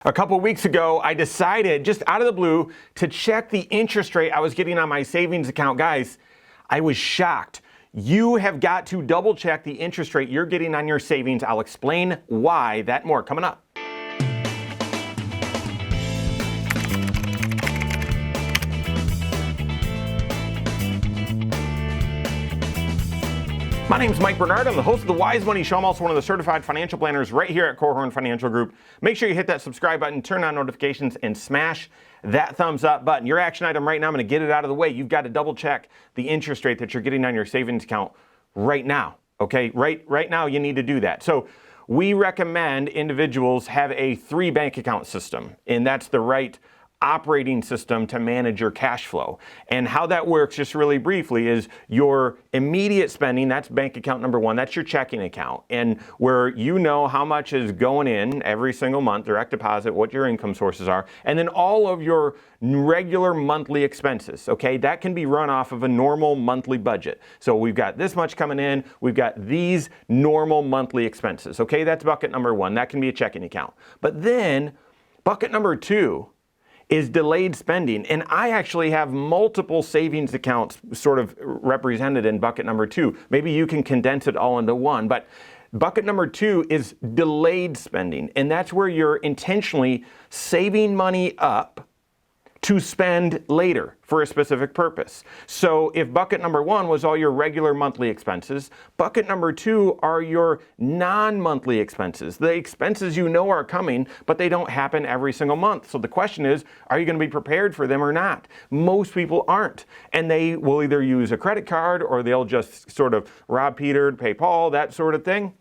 A couple weeks ago, I decided just out of the blue to check the interest rate I was getting on my savings account. Guys, I was shocked. You have got to double check the interest rate you're getting on your savings. I'll explain why. That more coming up. My name is Mike Bernard. I'm the host of the Wise Money Show. I'm also one of the certified financial planners right here at Korhorn Financial Group. Make sure you hit that subscribe button, turn on notifications, and smash that thumbs up button. Your action item right now, I'm going to get it out of the way. You've got to double check the interest rate that you're getting on your savings account right now. Okay, right now you need to do that. So we recommend individuals have a 3 bank account system, and that's the right operating system to manage your cash flow. And how that works, just really briefly, is your immediate spending. That's bank account number 1. That's your checking account, and where you know how much is going in every single month, direct deposit, what your income sources are, and then all of your regular monthly expenses. Okay, that can be run off of a normal monthly budget. So we've got this much coming in, we've got these normal monthly expenses. Okay, that's bucket number 1. That can be a checking account. But then bucket number 2 is delayed spending. And I actually have multiple savings accounts sort of represented in bucket number 2. Maybe you can condense it all into one, but bucket number 2 is delayed spending. And that's where you're intentionally saving money up to spend later for a specific purpose. So if bucket number 1 was all your regular monthly expenses, bucket number 2 are your non-monthly expenses, the expenses you know are coming, but they don't happen every single month. So the question is, are you going to be prepared for them or not? Most people aren't, and they will either use a credit card or they'll just sort of rob Peter to pay Paul, that sort of thing.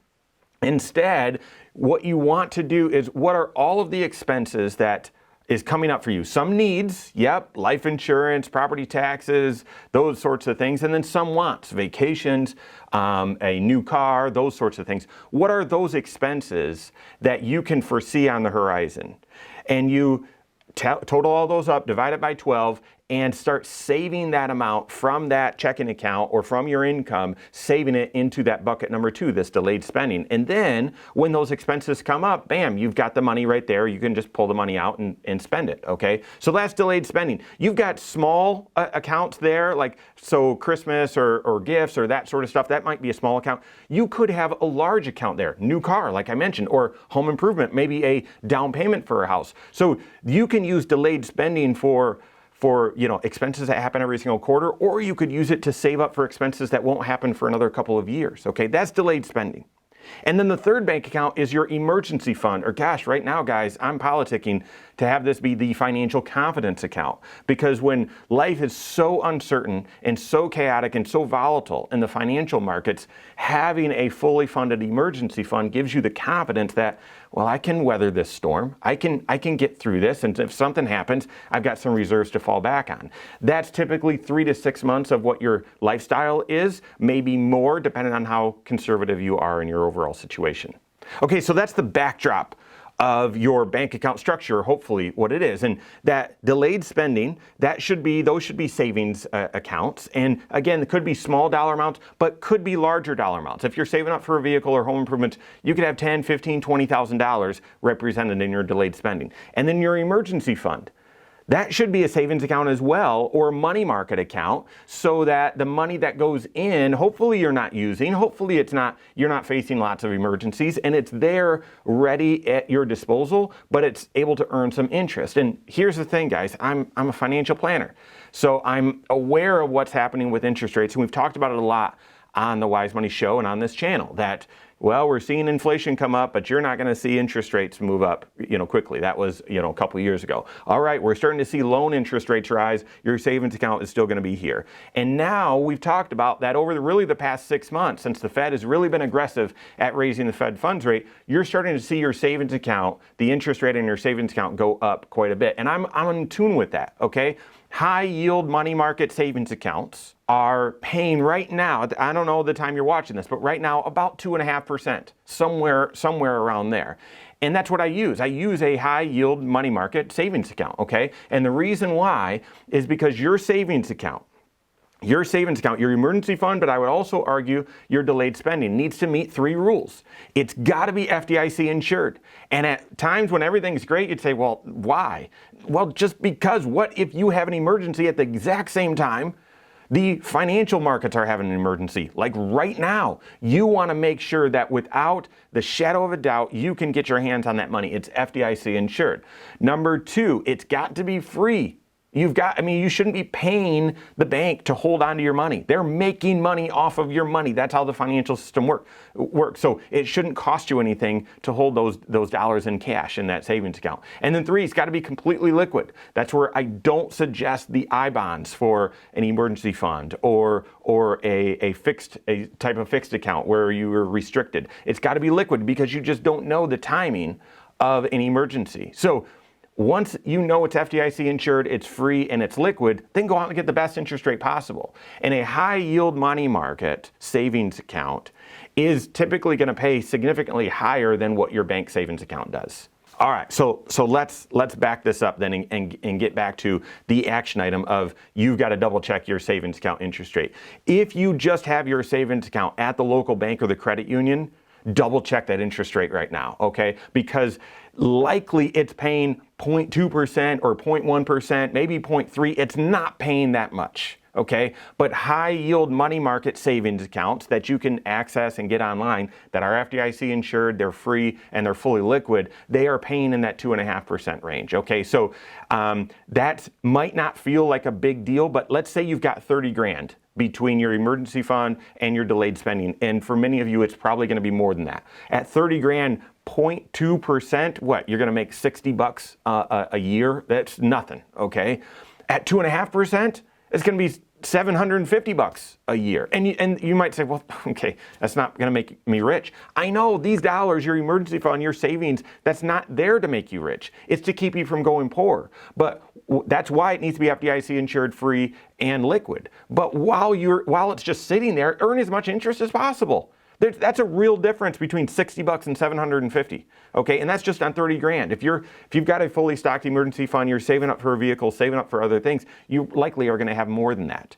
Instead, what you want to do is, what are all of the expenses that is coming up for you? Some needs, yep, life insurance, property taxes, those sorts of things, and then some wants, vacations, a new car, those sorts of things. What are those expenses that you can foresee on the horizon? And you total all those up, divide it by 12, and start saving that amount from that checking account or from your income, saving it into that bucket number 2, this delayed spending. And then when those expenses come up, bam, you've got the money right there. You can just pull the money out and spend it, okay? So that's delayed spending. You've got small accounts there, like so Christmas or gifts or that sort of stuff. That might be a small account. You could have a large account there, new car, like I mentioned, or home improvement, maybe a down payment for a house. So you can use delayed spending for expenses that happen every single quarter, or you could use it to save up for expenses that won't happen for another couple of years. Okay, that's delayed spending. And then the 3rd bank account is your emergency fund, or gosh, right now, guys, I'm politicking to have this be the financial confidence account, because when life is so uncertain and so chaotic and so volatile in the financial markets, having a fully funded emergency fund gives you the confidence that, well, I can weather this storm. I can get through this, and if something happens, I've got some reserves to fall back on. That's typically 3 to 6 months of what your lifestyle is, maybe more, depending on how conservative you are in your overall situation. Okay, so that's the backdrop of your bank account structure, hopefully what it is. And that delayed spending, those should be savings accounts. And again, it could be small dollar amounts, but could be larger dollar amounts. If you're saving up for a vehicle or home improvements, you could have $10,000, $15,000, $20,000 represented in your delayed spending. And then your emergency fund, that should be a savings account as well, or a money market account, so that the money that goes in, hopefully you're not using, hopefully you're not facing lots of emergencies, and it's there ready at your disposal, but it's able to earn some interest. And here's the thing, guys, I'm a financial planner, so I'm aware of what's happening with interest rates, and we've talked about it a lot on the Wise Money Show and on this channel, that, well, we're seeing inflation come up, but you're not going to see interest rates move up, quickly. That was, a couple of years ago. All right, we're starting to see loan interest rates rise. Your savings account is still going to be here. And now we've talked about that over the past 6 months, since the Fed has really been aggressive at raising the Fed funds rate, you're starting to see your savings account, the interest rate in your savings account go up quite a bit. And I'm in tune with that, okay? High yield money market savings accounts are paying right now, I don't know the time you're watching this, but right now about 2.5%, somewhere around there. And that's what I use. I use a high yield money market savings account, okay? And the reason why is because your savings account your savings account, your emergency fund, but I would also argue your delayed spending needs to meet 3 rules. It's got to be FDIC insured. And at times when everything's great, you'd say, well, why? Well, just because what if you have an emergency at the exact same time the financial markets are having an emergency? Like right now, you want to make sure that without the shadow of a doubt, you can get your hands on that money. It's FDIC insured. Number 2, it's got to be free. You shouldn't be paying the bank to hold on to your money. They're making money off of your money. That's how the financial system works. So it shouldn't cost you anything to hold those dollars in cash in that savings account. And then 3, it's got to be completely liquid. That's where I don't suggest the I bonds for an emergency fund or a type of fixed account where you are restricted. It's got to be liquid because you just don't know the timing of an emergency. So once you know it's FDIC insured, it's free, and it's liquid, then go out and get the best interest rate possible. And a high yield money market savings account is typically going to pay significantly higher than what your bank savings account does. All right, so let's back this up then and get back to the action item of you've got to double check your savings account interest rate. If you just have your savings account at the local bank or the credit union, double check that interest rate right now, okay? Because likely it's paying 0.2% or 0.1%, maybe 0.3%. It's not paying that much, okay? But high yield money market savings accounts that you can access and get online that are FDIC insured, they're free, and they're fully liquid, they are paying in that 2.5% range, okay? So that might not feel like a big deal, but let's say you've got 30 grand between your emergency fund and your delayed spending. And for many of you, it's probably going to be more than that. At 30 grand, 0.2%, what? You're going to make $60 a year? That's nothing, okay? At 2.5%, it's going to be $750 a year. And you might say, well, okay, that's not going to make me rich. I know these dollars, your emergency fund, your savings, that's not there to make you rich. It's to keep you from going poor. But that's why it needs to be FDIC insured, free, and liquid. But while it's just sitting there, earn as much interest as possible. That's a real difference between $60 and $750. Okay, and that's just on 30 grand. If you've got a fully stocked emergency fund, you're saving up for a vehicle, saving up for other things, you likely are going to have more than that.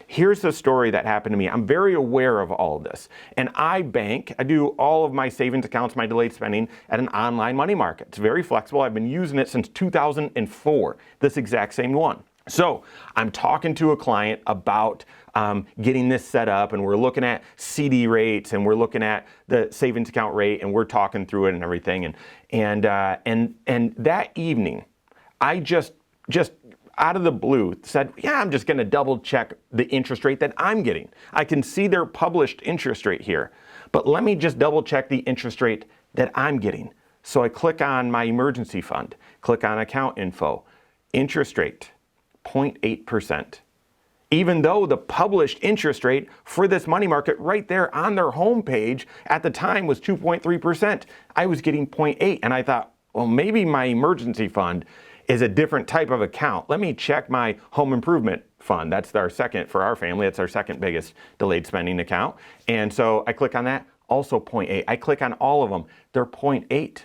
Here's the story that happened to me. I'm very aware of all of this. And I do all of my savings accounts, my delayed spending at an online money market. It's very flexible. I've been using it since 2004, this exact same one. So I'm talking to a client about getting this set up, and we're looking at CD rates, and we're looking at the savings account rate, and we're talking through it and everything. And that evening, I just out of the blue said, yeah, I'm just going to double check the interest rate that I'm getting. I can see their published interest rate here, but let me just double check the interest rate that I'm getting. So I click on my emergency fund, click on account info, interest rate, 0.8%. Even though the published interest rate for this money market right there on their homepage at the time was 2.3%, I was getting 0.8. And I thought, well, maybe my emergency fund is a different type of account. Let me check my home improvement fund. That's our second, for our family, that's our second biggest delayed spending account. And so I click on that, also 0.8. I click on all of them, they're 0.8.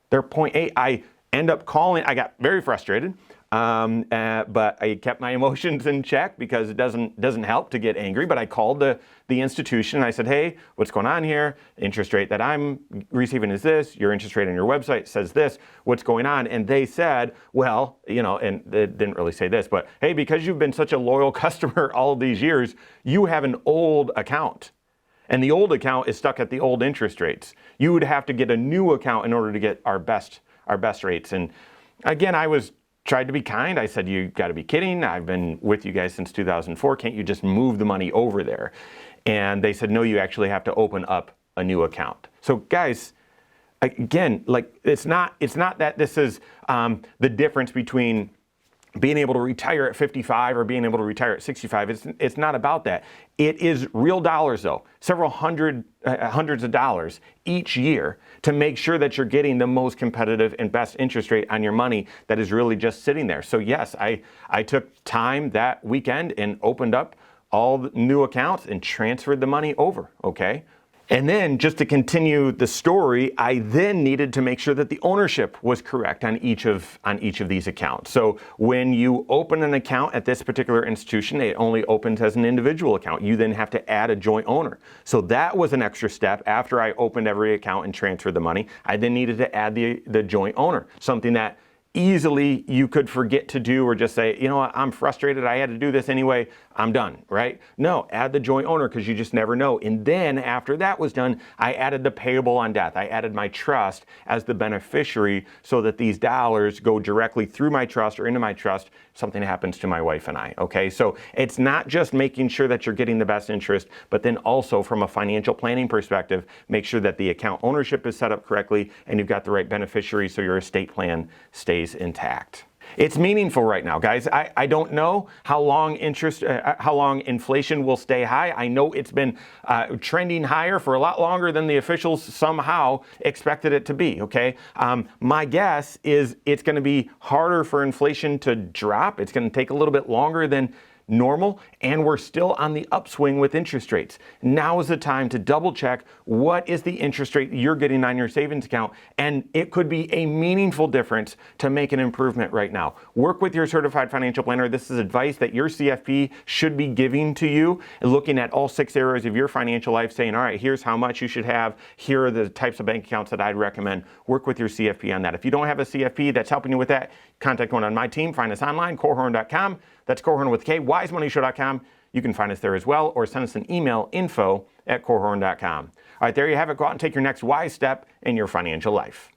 They're 0.8. I end up calling, I got very frustrated. But I kept my emotions in check because it doesn't help to get angry. But I called the institution and I said, hey, what's going on here? Interest rate that I'm receiving is this. Your interest rate on your website says this. What's going on? And they said, well, and they didn't really say this, but hey, because you've been such a loyal customer all of these years, you have an old account. And the old account is stuck at the old interest rates. You would have to get a new account in order to get our best rates. And again, tried to be kind. I said, you got to be kidding. I've been with you guys since 2004. Can't you just move the money over there? And they said, no, you actually have to open up a new account. So guys, again, like it's not that this is the difference between being able to retire at 55 or being able to retire at 65. It's not about that. It is real dollars though, several hundreds of dollars each year to make sure that you're getting the most competitive and best interest rate on your money that is really just sitting there. So yes, I took time that weekend and opened up all the new accounts and transferred the money over, okay? And then just to continue the story, I then needed to make sure that the ownership was correct on each of these accounts. So when you open an account at this particular institution, it only opens as an individual account. You then have to add a joint owner. So that was an extra step. After I opened every account and transferred the money, I then needed to add the joint owner, something that easily you could forget to do or just say, you know what, I'm frustrated, I had to do this anyway, I'm done, right? No, add the joint owner because you just never know. And then after that was done, I added the payable on death. I added my trust as the beneficiary so that these dollars go directly through my trust or into my trust, something happens to my wife and I, okay? So it's not just making sure that you're getting the best interest, but then also from a financial planning perspective, make sure that the account ownership is set up correctly and you've got the right beneficiary so your estate plan stays intact. It's meaningful right now, guys. I don't know how long inflation will stay high. I know it's been trending higher for a lot longer than the officials somehow expected it to be, okay? My guess is it's going to be harder for inflation to drop. It's going to take a little bit longer than normal, and we're still on the upswing with interest rates. Now is the time to double check what is the interest rate you're getting on your savings account, and it could be a meaningful difference to make an improvement right now. Work with your certified financial planner. This is advice that your CFP should be giving to you, looking at all 6 areas of your financial life, saying, all right, here's how much you should have. Here are the types of bank accounts that I'd recommend. Work with your CFP on that. If you don't have a CFP that's helping you with that, contact one on my team. Find us online, korhorn.com. That's Korhorn with K, wisemoneyshow.com. You can find us there as well, or send us an email, info@korhorn.com. All right, there you have it. Go out and take your next wise step in your financial life.